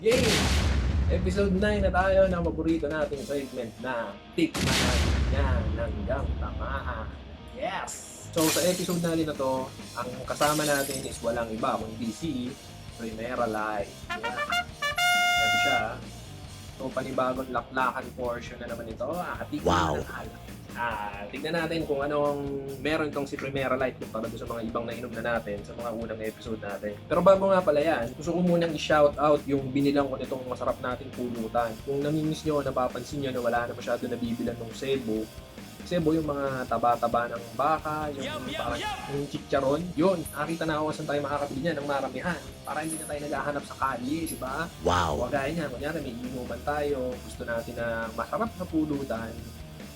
Yay! Episode 9 na tayo ng paborito nating segment na Tikman natin yan hanggang tamaan. Yes! So sa episode natin na to, ang kasama natin is walang iba kundi si Primera Light. Yan. Yan siya. So panibagong laklakan portion na naman ito. Tikman na alak. Tignan natin kung anong meron tong si Primera Light para sa mga ibang nainom na natin sa mga unang episode natin. Pero bago nga pala yan, gusto ko munang i-shout out yung binilang ko nitong masarap nating pulutan. Kung namimiss nyo, napapansin nyo na wala na masyado nabibilan ng sebo. Sebo yung mga taba-taba ng baka, yung parang yung chicharon. Yun, nakita na ako saan tayo makakabili niyan ng maramihan. Para hindi na tayo naghahanap sa kalye, di ba? Wow! Kagaya niya, kunyari may inuman tayo, gusto natin na masarap na pulutan.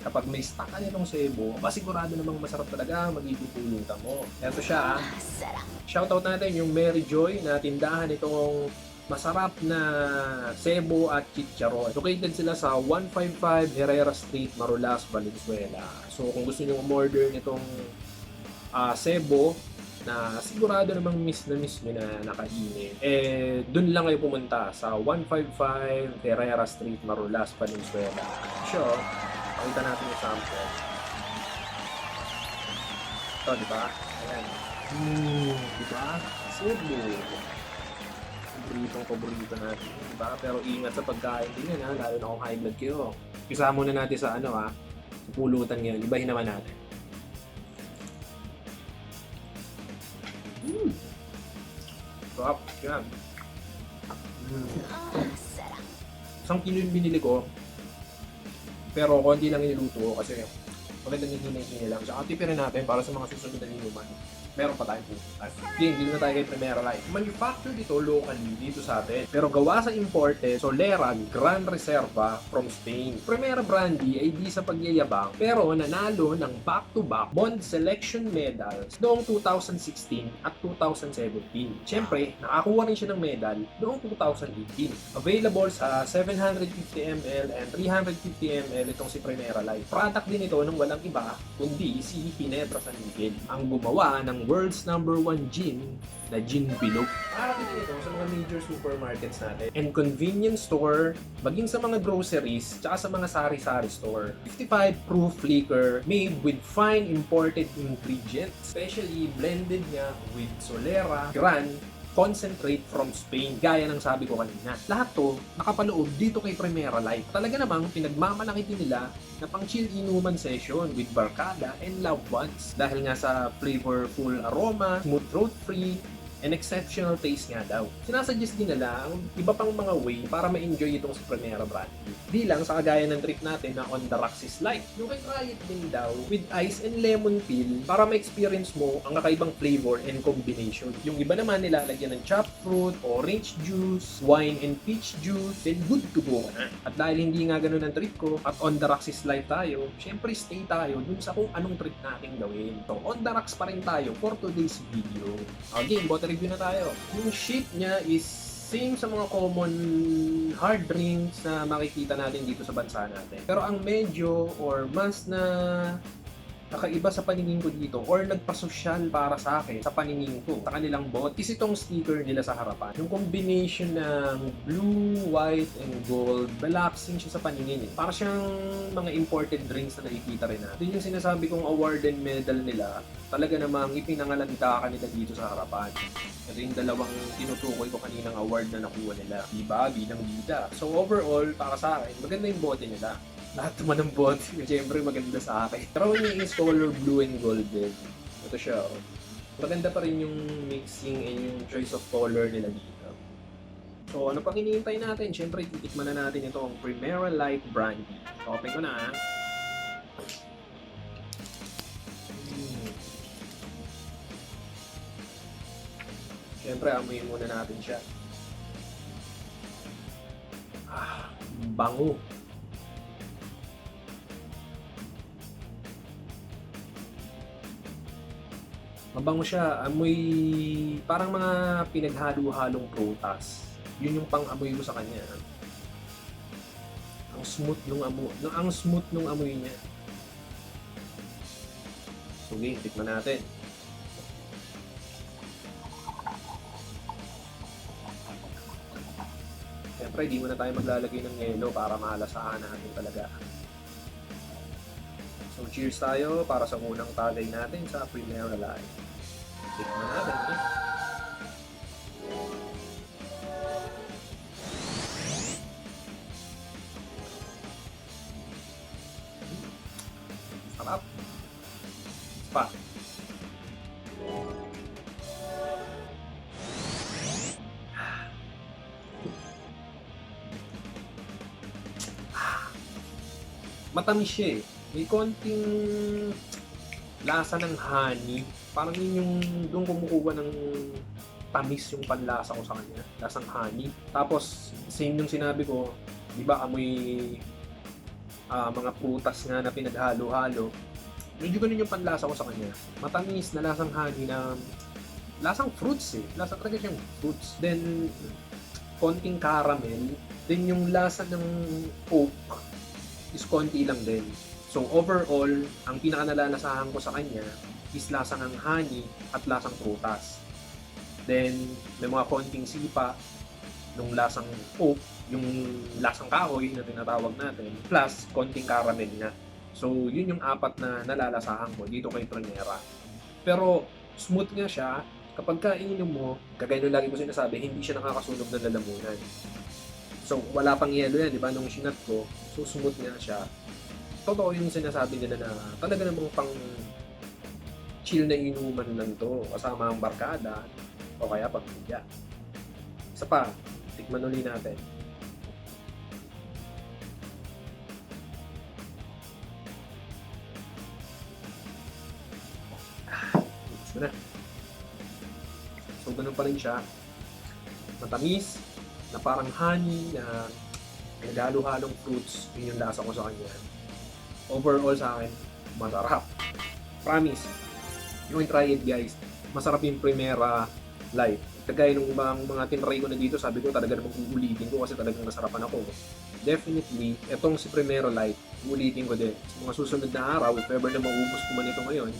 Kapag may stock ka nitong sebo, sigurado namang masarap talaga magiging pulutan mo. Ito siya. Shoutout natin yung Mary Joy na tindahan itong masarap na sebo at chicharon. Located sila sa 155 Herrera Street, Marulas, Valenzuela. So kung gusto nyo umorder nitong sebo na sigurado namang miss nyo na nakainin, dun lang kayo pumunta sa 155 Herrera Street, Marulas, Valenzuela. Sure. Pakita natin yung sample. Ito, di ba? Ayan. Di ba? Sebo. Paborito natin. Di ba? Pero ingat sa pagkain din yan, ha? Lalo na kung high blood kayo. Isa muna natin sa sa pulutan ngayon. Ibahin naman natin. Sarap. Yan. Isang kilo yung binili ko. Pero konti lang iniluto ko kasi magandang hinay-hinay lang. Tsaka tipirin natin para sa mga susunod na inuman. Meron pa tayong pupuntan. Dito na tayo kay Primera Light. Manufactured ito locally dito sa atin. Pero gawa sa imported Solera Gran Reserva from Spain. Primera Brandy ay di sa pagyayabang pero nanalo ng back-to-back Bond Selection Medals noong 2016 at 2017. Siyempre, nakakuha rin siya ng medal noong 2018. Available sa 750ml and 350ml itong si Primera Light. Product din ito ng walang iba kundi si Ginebra San Miguel. Ang gumawa ng world's #1 gin na Gin Bilog. Para din ito sa mga major supermarkets natin and convenience store, maging sa mga groceries, tsaka sa mga sari-sari store. 55 proof liquor made with fine imported ingredients, especially blended niya with Solera, Gran, concentrate from Spain, gaya ng sabi ko kanina. Lahat to nakapaloob dito kay Primera Light. Talaga namang pinagmamalaki din nila na pang chill inuman session with barkada and loved ones. Dahil nga sa flavorful aroma, smooth throat free, and exceptional taste nga daw. Sinasuggest din nila ang iba pang mga way para ma-enjoy itong si Primera Brandy. Di lang sa kagaya ng trip natin na on the rocks is light. You can try it din daw with ice and lemon peel para ma-experience mo ang kakaibang flavor and combination. Yung iba naman nilalagyan ng chopped fruit, orange juice, wine and peach juice, then good to go na. At dahil hindi nga ganun ang trip ko at on the rocks is light tayo, syempre stay tayo dun sa kung anong trip natin gawin. So on the rocks pa rin tayo for today's video. Again, review na tayo. Yung shape niya is same sa mga common hard drinks na makikita natin dito sa bansa natin. Pero ang medyo or mas na nakaiba sa paningin ko dito or nagpasosyal para sa akin sa paningin ko sa kanilang bot is itong sticker nila sa harapan. Yung combination ng blue, white, and gold, relaxing siya sa paningin eh. Para siyang mga imported drinks na nakikita rin natin. Yun yung sinasabi kong award and medal nila, talaga namang ipinangalanda nila dito sa harapan. Ito yung dalawang tinutukoy ko kaninang award na nakuha nila. Diba? Bilang bida. So overall, para sa akin, maganda yung bote nila. Lahat naman ng bote, siyempre maganda sa akin. Pero yung is color blue and golden. Ito siya. Maganda pa rin yung mixing and yung choice of color nila dito. So ano pang hinihintay natin? Siyempre titikman na natin itong Primera Light Brandy. Open ko na. Siyempre amuyin muna natin siya. Bango. Mabango siya, amoy parang mga pinaghalo-halong prutas. Yun yung pang-amoy ko sa kanya. Ang smooth nung amoy niya. Sige, tikman natin. syempre, di muna tayo maglalagay ng yelo para malasahan natin talaga. So, cheers tayo para sa unang tagay natin sa Primera Live. Tikman natin, eh. Sarap. Pa. Matamis siya eh. May konting lasa ng honey. Parang yun yung doon kumukuha ng tamis yung panlasa ko sa kanya. Lasang honey. Tapos, same yung sinabi ko, di ba amoy mga prutas nga na pinaghalo-halo. Medyo ganun yung panlasa ko sa kanya. Matamis na lasang honey na lasang fruits eh. Lasa talaga siyang fruits. Then, konting caramel. Then, yung lasa ng oak is konti lang din. So, overall, ang pinaka-nalalasahan ko sa kanya is lasa ng honey at lasang prutas. Then, may mga konting sipa nung lasang oak, yung lasang kahoy na tinatawag natin, plus konting caramel na. So, yun yung apat na nalalasahan ko dito kay Primera. Pero, smooth nga siya. Kapag kainom mo, kagaya nung lagi ko sinasabi, hindi siya nakakasunog ng lalamunan. So, wala pang yelo yan, di ba? Nung sinat ko, so smooth nga siya. Totoo yung sinasabi nila na talaga namang pang chill na inuman lang to. Kasama ang barkada o kaya pamilya. Isa pa, tikman ulit natin. Gusto na. So, ganun pa rin siya. Matamis, na parang honey, na naghalo-halong fruits. Yun yung lasa ko sa kanya. Overall sa akin, masarap. Promise. Yung try it guys. Masarap yung Primera Live. Kagaya nung ibang mga tinry ko na dito, sabi ko talaga namang uulitin ko kasi talagang nasarapan ako. Definitely, etong si Primera Live, uulitin ko din. Sa mga susunod na araw, if ever na maubos ko man ito ngayon,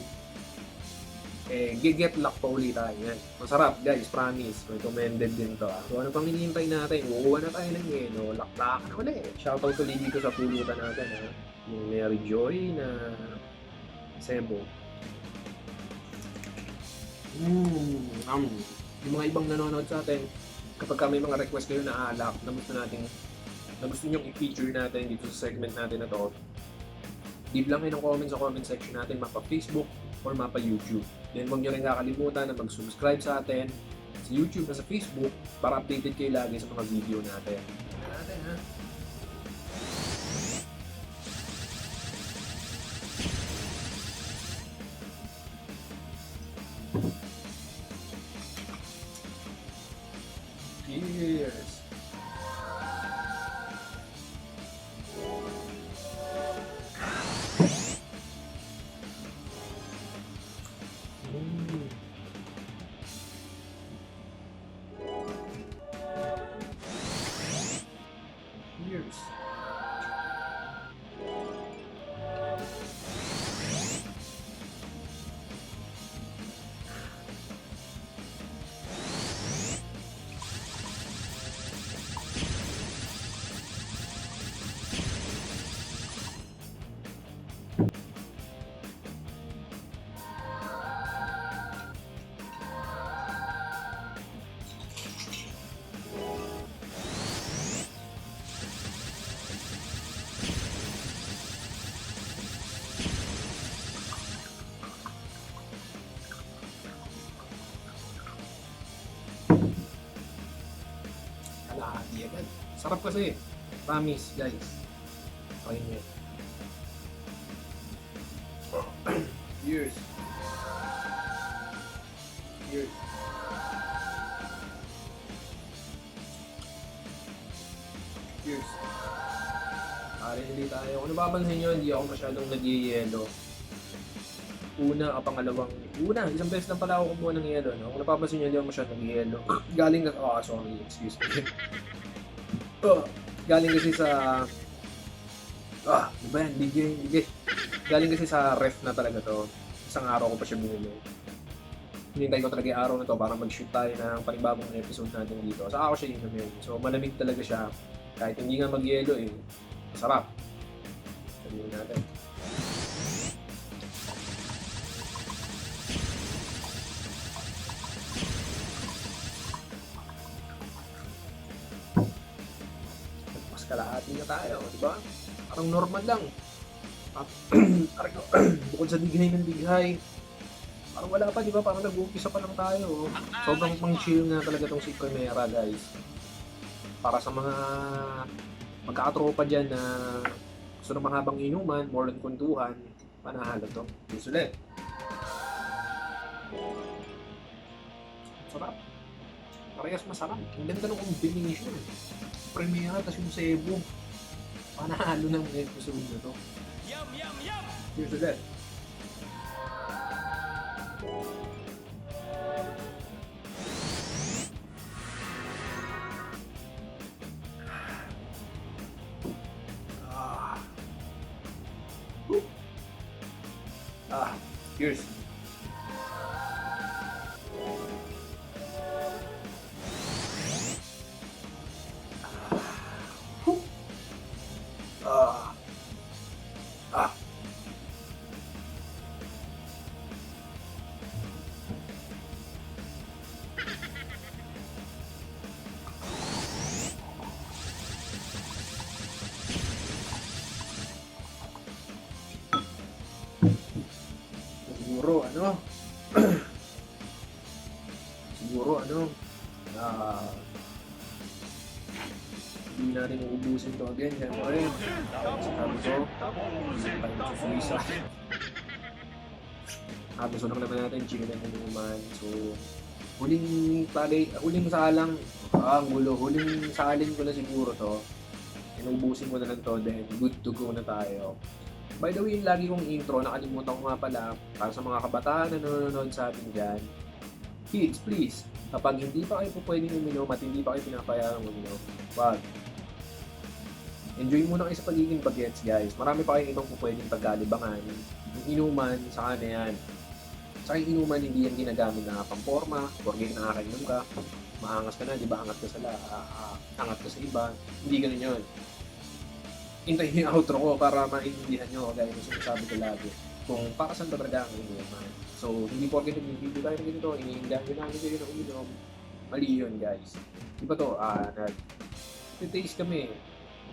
get luck pa ulit tayo yan. Masarap guys, promise. Recommended din to. So ano pang hinihintay natin? Kukuha na tayo ng yelo. Laklakan na ulit. Shoutout ulit dito sa pulutan natin. Ha? Yung Mary Joy na Sebo. Yung mga ibang nanonood sa atin, kapag may mga request kayo na alak na gusto nyo i-feature natin dito sa segment natin na to, leave lang kayo ng comment sa comment section natin, mapa Facebook or mapa YouTube. Then huwag nyo rin kakalimutan na mag-subscribe sa atin sa YouTube at sa Facebook para updated kayo lagi sa mga video natin. Ha? Cheers! Cheers! Kalahati agad. Sarap kasi. Promise, guys. Try nyo. Cheers. Cheers. Cheers. Hindi tayo. Kung napapansin nyo, hindi ako masyadong nag-yelo. Isang beses lang pala ako kumuha ng yelo, no? Kung napapansin nyo, hindi ako masyadong nag-yelo. Galing kasi, sorry, excuse me. Galing kasi sa, di ba yan, DJ. Galing kasi sa ref na talaga to. Isang araw ko pa siya binili. Hinintay ko talaga yung araw na to para mag-shoot tayo ng panibagong episode natin dito. Saka ako siya inumin. So, malamig talaga siya. Kahit hindi nga mag-yelo eh, masarap. Sabihin natin. Mas kalahati na tayo, di ba? Parang normal lang. Bukod sa dighay ng dighay, parang wala pa, di ba? Parang nag-uumpisa pa lang tayo. Sobrang pang chill nga talaga tong si Chimera, guys. Para sa mga magkakatropa dyan na gusto ng mahabang inuman, more than kuntuhan, panahalo to. Yes ulit. Sarap. Parehas masarap. Ang ganda ng combination. Primera, tapos yung Cebu. Panahalo ng episode na to. Yes ulit. Cheers. Ah. Ah. Siguro hindi natin uubusin to again. Siyempre, sabi ko, tayo magsusuisa. Gusto lang naman natin, chill na naman. So, huling salang, huling salin ko na siguro to. Inubusin ko na lang to, then good to go na tayo. By the way, lagi kong intro, nakalimutan ko nga pala, para sa mga kabataan na nanonood sa atin dyan, kids, please, kapag hindi pa kayo po pwedeng uminom at hindi pa kayo pinapayarang uminom, wag. Enjoy muna kayo sa pagiging bagets, guys. Marami pa kayong ibang po pwedeng pagkalibangan. Yung inuman, saka na yan. Sa aking inuman, hindi yan ginagamit na pamporma, porke nakakainom ka, maangas ka na, di ba? Angat ka sa iba. Hindi ganun yun. Hintayin yung outro ko para maintindihan nyo, gaya ng sinasabi ko lagi, kung para saan ba talaga ang inuman. So, hindi porke nag-video tayo ng ganito, iniindahan nyo namin kayo ng uminom. Mali yun, guys. Di ba to? Nag-taste kami.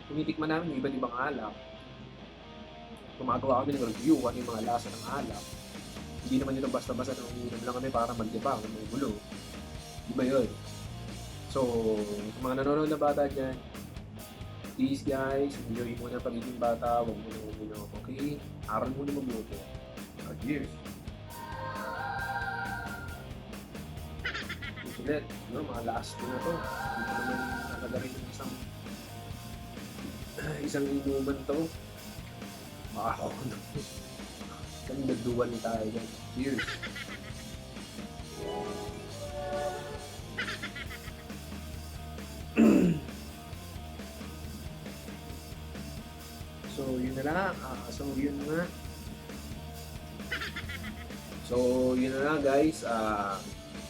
Tinitikman namin yung iba't ibang alak. Gumagawa kami ng review kung ano yung mga lasa ng alak. Hindi naman ito basta-basta na uminom lang kami para magdibang, may gulo. Di ba yun? So, sa mga nanonood na bata dyan, please guys, enjoy mo na pagiging bata, huwag mo na uminom, okay? Aral mo na mabuti. Cheers! Sulit, mga last ko na to. Hindi ko naman nakalagay ng isang inuman to. Ako na. Ganda duwan tayo dyan. Cheers! So, yun na lang. So, yun na lang guys.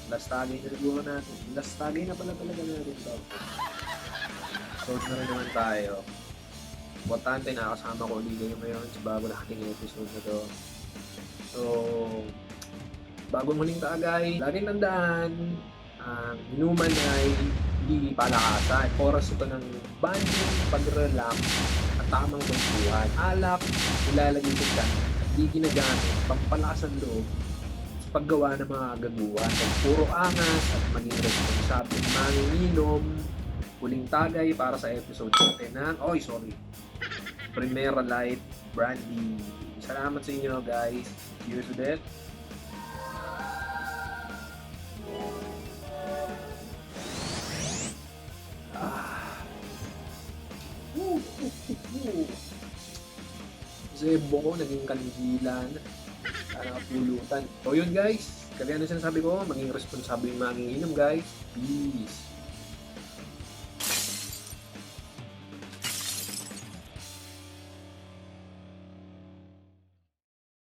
Last tagay na nagawa natin. Last tagay na pala talaga natin ito. So, na rin naman tayo. Importante, nakasama ko ulit kayo ngayon sa bago nating episode na to. So, bagong huling tagay, laging tandaan, ang inuman ay hindi palakasan. Oras ito ng bonding, pag-relax, at tamang kwentuhan. Alak, ilalagay ko dyan, at di ginagamit, pampalakas ang loob, sa paggawa ng mga agaguhan. At puro angas at maging responsable manginginom. Huling tagay para sa episode natin ng, Primera Light Brandy. Salamat sa inyo guys. Cheers ulit. Zebo ko, naging kaligilan. Sana pulutan. So yun guys, kaya ano sinasabi ko, maging responsable yung manginginom guys. Peace.